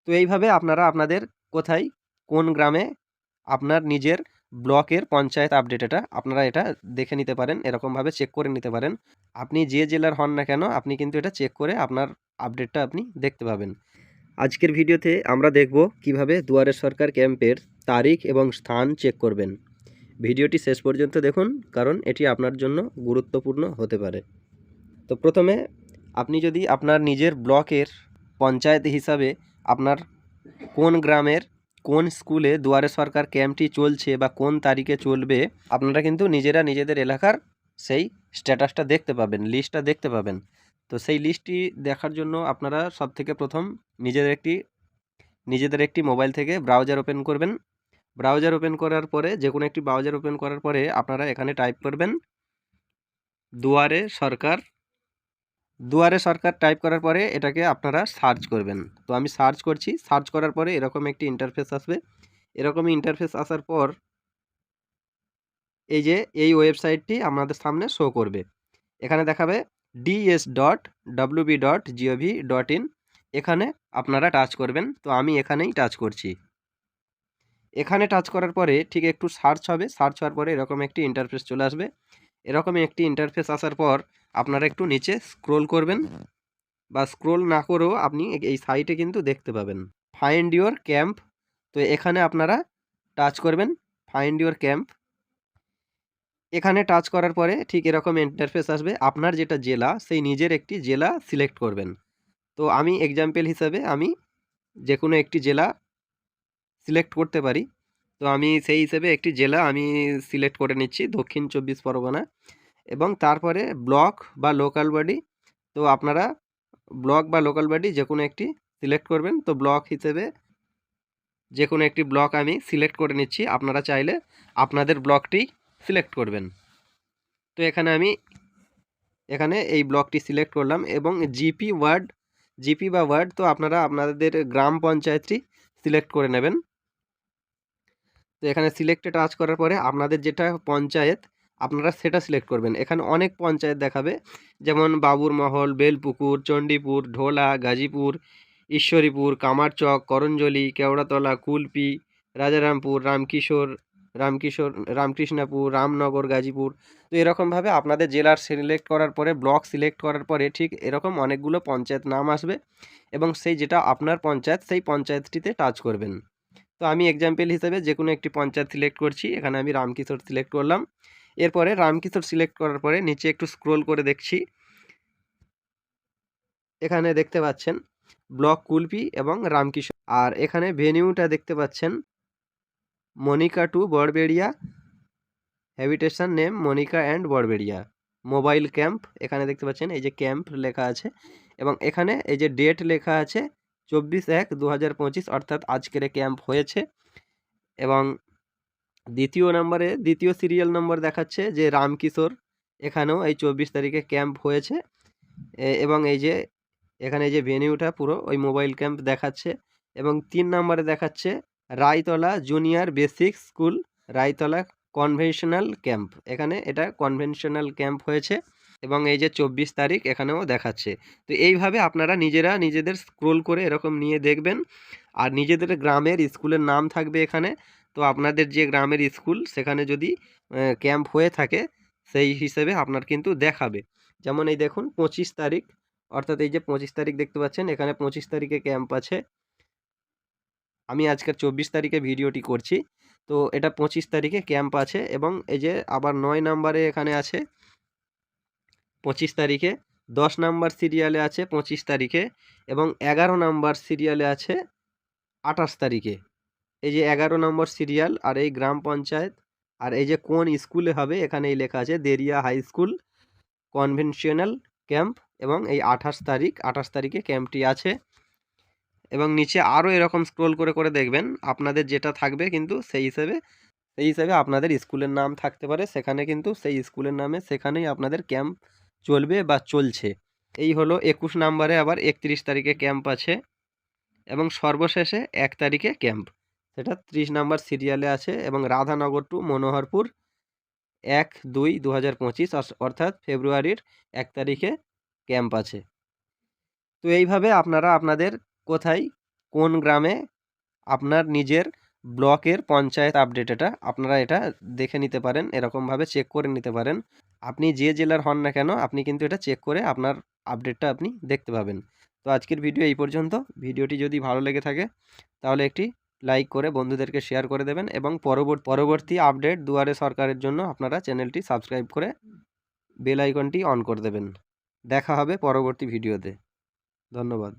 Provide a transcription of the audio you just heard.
তো এইভাবে আপনারা আপনাদের কোথায় কোন গ্রামে আপনার নিজের ব্লকের পঞ্চায়েত আপডেট এটা আপনারা এটা দেখে নিতে পারেন, এরকমভাবে চেক করে নিতে পারেন। আপনি যে জেলার হন না কেন আপনি কিন্তু এটা চেক করে আপনার আপডেটটা আপনি দেখতে পাবেন। আজকের ভিডিওতে আমরা দেখব কিভাবে দুয়ারে সরকার ক্যাম্পের তারিখ এবং স্থান চেক করবেন। ভিডিওটি শেষ পর্যন্ত দেখুন, কারণ এটি আপনার জন্য গুরুত্বপূর্ণ হতে পারে। তো প্রথমে আপনি যদি আপনার নিজের ব্লকের পঞ্চায়েত হিসাবে আপনার কোন গ্রামের কোন স্কুলে দুয়ারে সরকার ক্যাম্পটি চলছে বা কোন তারিখে চলবে, আপনারা কিন্তু নিজেরা নিজেদের এলাকার সেই স্ট্যাটাসটা দেখতে পাবেন, লিস্টটা দেখতে পাবেন। তো সেই লিস্টটি দেখার জন্য আপনারা সবথেকে প্রথম নিজেদের একটি মোবাইল থেকে ব্রাউজার ওপেন করবেন। ব্রাউজার ওপেন করার পরে যে কোনো একটি ব্রাউজার ওপেন করার পরে আপনারা এখানে টাইপ করবেন দুয়ারে সরকার। দুয়ারে সরকার টাইপ করার পরে এটাকে আপনারা সার্চ করবেন। তো আমি সার্চ করছি, সার্চ করার পরে এরকম একটি ইন্টারফেস আসবে। এরকমই ইন্টারফেস আসার পর এই যে এই ওয়েবসাইটটি আপনাদের সামনে শো করবে। এখানে দেখাবে ds.wb.gov.in, এখানে আপনারা টাচ করবেন। তো আমি এখানেই টাচ করছি। এখানে টাচ করার পরে ঠিক একটু সার্চ হবে, সার্চ হওয়ার পরে এরকম একটি ইন্টারফেস চলে আসবে। এরকমই একটি ইন্টারফেস আসার পর আপনারা একটু নিচে স্ক্রোল করবেন, বা স্ক্রোল না করেও আপনি এই সাইটে কিন্তু দেখতে পাবেন ফাইন্ড ইওর ক্যাম্প। তো এখানে আপনারা টাচ করবেন ফাইন্ড ইওর ক্যাম্প। এখানে টাচ করার পরে ঠিক এরকম ইন্টারফেস আসবে। আপনার যেটা জেলা সেই নিজের একটি জেলা সিলেক্ট করবেন। তো আমি এক্সাম্পল হিসাবে আমি যে কোনো একটি জেলা সিলেক্ট করতে পারি। তো আমি সেই হিসেবে একটি জেলা আমি সিলেক্ট করে নিচ্ছি, দক্ষিণ 24 পরগনা। এবং তারপরে ব্লক বা লোকাল বডি, তো আপনারা ব্লক বা লোকাল বডি যে কোনো একটি সিলেক্ট করবেন। তো ব্লক হিসেবে যে কোনো একটি ব্লক আমি সিলেক্ট করে নিচ্ছি, আপনারা চাইলে আপনাদের ব্লকটি সিলেক্ট করবেন। তো এখানে এই ব্লকটি সিলেক্ট করলাম এবং জিপি বা ওয়ার্ড, তো আপনারা আপনাদের গ্রাম পঞ্চায়েতটি সিলেক্ট করে নেবেন। তো এখানে সিলেক্টে টাচ করার পরে আপনাদের যেটা পঞ্চায়েত আপনারা সেটা সিলেক্ট করবেন। এখানে অনেক পঞ্চায়েত দেখাবে, যেমন বাবুরমহল, বেলপুকুর, চণ্ডীপুর, ঢোলা, গাজীপুর, ঈশ্বরীপুর, কামারচক, করঞ্জলি, কেওড়াতলা, কুলপি, রাজারামপুর, রামকৃষ্ণাপুর, রামনগর, গাজীপুর। তো এরকমভাবে আপনাদের জেলার সিলেক্ট করার পরে ব্লক সিলেক্ট করার পরে ঠিক এরকম অনেকগুলো পঞ্চায়েত নাম আসবে এবং সেই যেটা আপনার পঞ্চায়েত সেই পঞ্চায়েতটিতে টাচ করবেন। তো আমি এক্সাম্পল হিসেবে যে কোনো একটি পঞ্চায়েত সিলেক্ট করছি, এখানে আমি রামকিশোর সিলেক্ট করলাম। এরপরে রামকিশোর সিলেক্ট করার পরে নিচে একটু স্ক্রোল করে দেখছি, এখানে দেখতে পাচ্ছেন ব্লক কুলপি এবং রামকিশোর। আর এখানে ভেনিউটা দেখতে পাচ্ছেন মনিকা টু বড়বেড়িয়া, habitation name Monika and Barberia, mobile camp. এখানে দেখতে পাচ্ছেন এই যে ক্যাম্প লেখা আছে এবং এখানে এই যে ডেট লেখা আছে 24/1/2025, অর্থাৎ আজকের ক্যাম্প হয়েছে। এবং দ্বিতীয় সিরিয়াল নম্বর দেখাচ্ছে যে রামকিশোর, এখানেও এই 24 তারিখে ক্যাম্প হয়েছে। এবং এই যে এখানে এই যে ভেনিউটা পুরো ওই মোবাইল ক্যাম্প দেখাচ্ছে। এবং 3 নম্বরে দেখাচ্ছে Raytala junior basic school, Raytala conventional camp, এখানে এটা কনভেনশনাল ক্যাম্প হয়েছে। এবং এই যে 24 তারিখ এখানেও দেখাচ্ছে। তো এইভাবে আপনারা নিজেরা নিজেদের স্ক্রোল করে এরকম নিয়ে দেখবেন। আর নিজেদের গ্রামের স্কুলের নাম থাকবে এখানে। তো আপনাদের যে গ্রামের স্কুল সেখানে যদি ক্যাম্প হয়ে থাকে সেই হিসেবে আপনার কিন্তু দেখাবে। যেমন এই দেখুন 25 তারিখ, অর্থাৎ এই যে 25 তারিখ দেখতে পাচ্ছেন, এখানে 25 তারিখে ক্যাম্প আছে। আমি আজকের 24 তারিখে ভিডিওটি করছি, তো এটা 25 তারিখে ক্যাম্প আছে। এবং এই যে আবার 9 নম্বরে এখানে আছে 25 তারিখে, 10 নাম্বার সিরিয়ালে আছে 25 তারিখে এবং 11 নাম্বার সিরিয়ালে আছে 28 তারিখে। এই যে 11 নম্বর সিরিয়াল আর এই গ্রাম পঞ্চায়েত আর এই যে কোন স্কুলে হবে এখানে এই লেখা আছে দেরিয়া হাই স্কুল কনভেনশনাল ক্যাম্প। এবং এই 28 তারিখে ক্যাম্পটি আছে। এবং নিচে আরও এরকম স্ক্রোল করে করে দেখবেন আপনাদের যেটা থাকবে কিন্তু সেই হিসেবে আপনাদের স্কুলের নাম থাকতে পারে, সেখানে কিন্তু সেই স্কুলের নামে সেখানেই আপনাদের ক্যাম্প চলবে বা চলছে। এই হলো 21 নম্বরে, আবার 31 তারিখে ক্যাম্প আছে এবং সর্বশেষে 1 তারিখে ক্যাম্প, সেটা 30 নম্বর সিরিয়ালে আছে। এবং রাধানগর টু মনোহরপুর 1/2/2025 অর্থাৎ ফেব্রুয়ারির 1 তারিখে ক্যাম্প আছে। তো এইভাবে আপনারা আপনাদের কোথায় কোন গ্রামে আপনার নিজের ব্লকের পঞ্চায়েত আপডেট, এটা আপনারা এটা দেখে নিতে পারেন, এরকমভাবে চেক করে নিতে পারেন। আপনি যে জেলার হন না কেন আপনি কিন্তু এটা চেক করে আপনার আপডেটটা আপনি দেখতে পাবেন। তো আজকের ভিডিও এই পর্যন্ত। ভিডিওটি যদি ভালো লেগে থাকে তাহলে একটি লাইক করে বন্ধুদেরকে শেয়ার করে দেবেন এবং পরবর্তী আপডেট দুয়ারে সরকারের জন্য আপনারা চ্যানেলটি সাবস্ক্রাইব করে বেল আইকনটি অন করে দেবেন। দেখা হবে পরবর্তী ভিডিওতে। ধন্যবাদ।